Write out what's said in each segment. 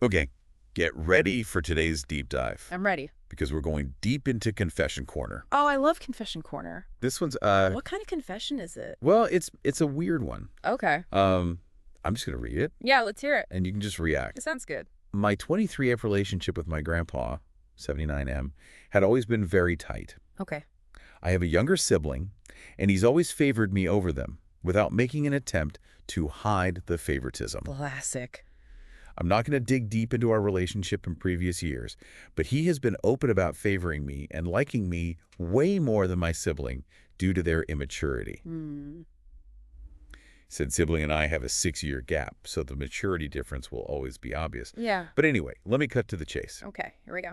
Okay, get ready for today's deep dive I'm ready. because we're going deep into Confession Corner. Oh, I love Confession Corner. This one's What kind of confession is it? well, it's a weird one. Okay. I'm just gonna read it Yeah, let's hear it. and you can just react. It sounds good. My 23F relationship with my grandpa, 79M, had always been very tight. Okay. I have a younger sibling, and he's always favored me over them without making an attempt to hide the favoritism. Classic. I'm not going to dig deep into our relationship in previous years, but he has been open about favoring me and liking me way more than my sibling due to their immaturity. Said sibling and I have a 6-year gap, so the maturity difference will always be obvious. Yeah. But anyway, let me cut to the chase. Okay, here we go.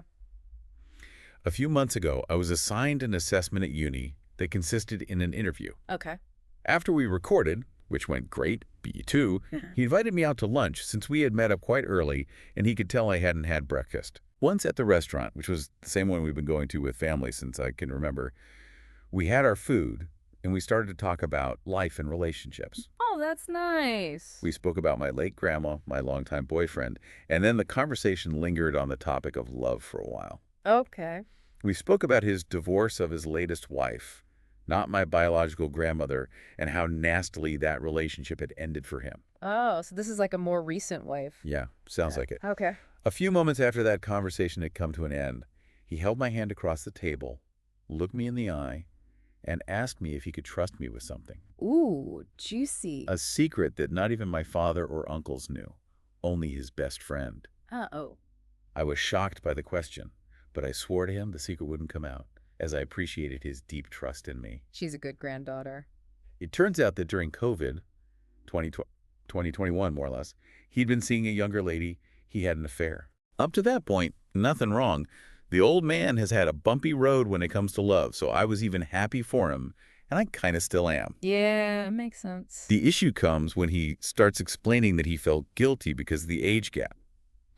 A few months ago, I was assigned an assessment at uni that consisted in an interview. Okay. After we recorded, which went great, B2, he invited me out to lunch since we had met up quite early and he could tell I hadn't had breakfast. Once at the restaurant, which was the same one we've been going to with family since I can remember, we had our food and we started to talk about life and relationships. Oh, that's nice. We spoke about my late grandma, my longtime boyfriend, and then the conversation lingered on the topic of love for a while. Okay. We spoke about his divorce of his latest wife, not my biological grandmother, and how nastily that relationship had ended for him. Oh, so this is like a more recent wife. Yeah, sounds like it. Okay. A few moments after that conversation had come to an end, he held my hand across the table, looked me in the eye, and asked me if he could trust me with something. Ooh, juicy. A secret that not even my father or uncles knew, only his best friend. Uh-oh. I was shocked by the question, but I swore to him the secret wouldn't come out, as I appreciated his deep trust in me. She's a good granddaughter. It turns out that during COVID, 2021 more or less, he'd been seeing a younger lady he had an affair. Up to that point, nothing wrong. The old man has had a bumpy road when it comes to love, so I was even happy for him, and I kind of still am. Yeah, makes sense. The issue comes when he starts explaining that he felt guilty because of the age gap.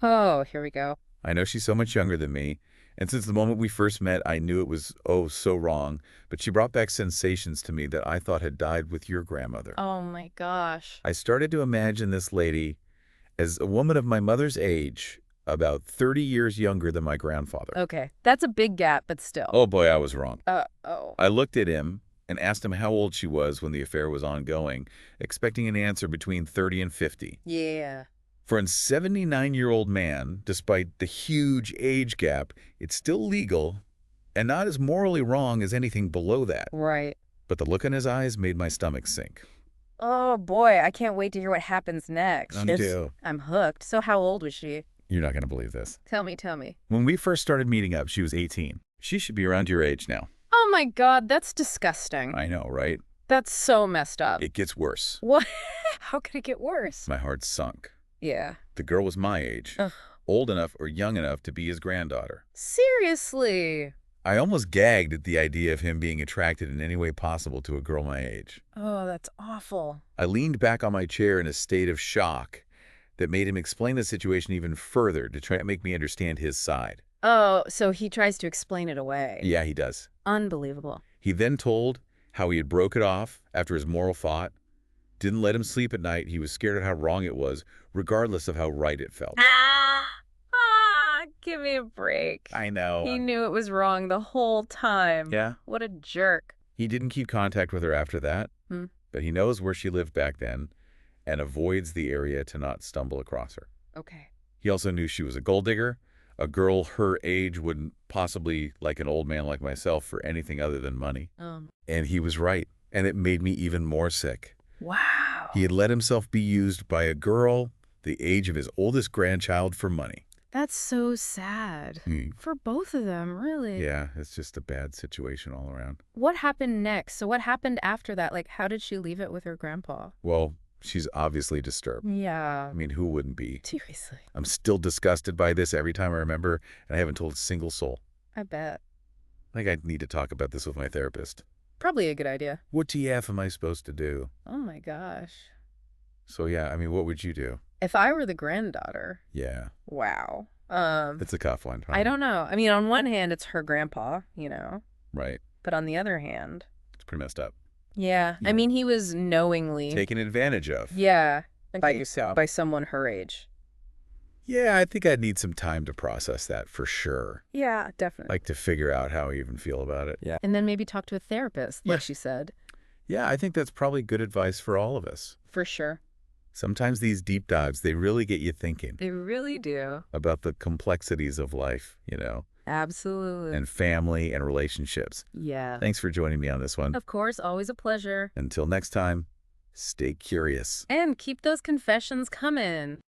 Oh, here we go. I know she's so much younger than me, and since the moment we first met, I knew it was, oh, so wrong, but she brought back sensations to me that I thought had died with your grandmother. Oh my gosh. I started to imagine this lady as a woman of my mother's age, about 30 years younger than my grandfather. Okay, that's a big gap, but still. Oh boy, I was wrong. Oh. I looked at him and asked him how old she was when the affair was ongoing, expecting an answer between 30 and 50. Yeah. For a 79-year-old man, despite the huge age gap, it's still legal and not as morally wrong as anything below that. Right. But the look in his eyes made my stomach sink. Oh boy, I can't wait to hear what happens next. Me too. I'm hooked. So how old was she? You're not going to believe this. Tell me. When we first started meeting up, she was 18. She should be around your age now. Oh my god, that's disgusting. I know, right? That's so messed up. It gets worse. What? How could it get worse? My heart sunk. Yeah. The girl was my age, Ugh. old enough or young enough to be his granddaughter. Seriously? I almost gagged at the idea of him being attracted in any way possible to a girl my age. Oh, that's awful. I leaned back on my chair in a state of shock that made him explain the situation even further to try to make me understand his side. Oh, so he tries to explain it away. Yeah, he does. Unbelievable. He then told how he had broke it off after his moral fought, didn't let him sleep at night. He was scared of how wrong it was, regardless of how right it felt. Give me a break. I know. He knew it was wrong the whole time. Yeah. What a jerk. He didn't keep contact with her after that, but he knows where she lived back then and avoids the area to not stumble across her. Okay. He also knew she was a gold digger. A girl her age wouldn't possibly like an old man like myself for anything other than money. And he was right, and it made me even more sick. Wow. He had let himself be used by a girl the age of his oldest grandchild for money. That's so sad. For both of them, really. Yeah, it's just a bad situation all around. What happened next? So what happened after that? Like, how did she leave it with her grandpa? Well, she's obviously disturbed. Yeah. I mean, who wouldn't be? Seriously. I'm still disgusted by this every time I remember, and I haven't told a single soul. I bet. I think I need to talk about this with my therapist. Probably a good idea. What TF am I supposed to do? Oh my gosh. So yeah, I mean, what would you do? If I were the granddaughter, Yeah, wow. it's a tough one. I don't know. I mean, on one hand, it's her grandpa, you know, Right. but on the other hand, It's pretty messed up. yeah. Yeah. I mean, he was knowingly, Taken advantage of. yeah, By yourself. by someone her age. Yeah, I think I'd need some time to process that for sure. Yeah, definitely. Like to figure out how I even feel about it. Yeah. And then maybe talk to a therapist, like Yeah. she said. Yeah, I think that's probably good advice for all of us. For sure. Sometimes these deep dives, they really get you thinking They really do. about the complexities of life, Absolutely. and family and relationships. Yeah. Thanks for joining me on this one. Of course, always a pleasure. Until next time, stay curious. And keep those confessions coming.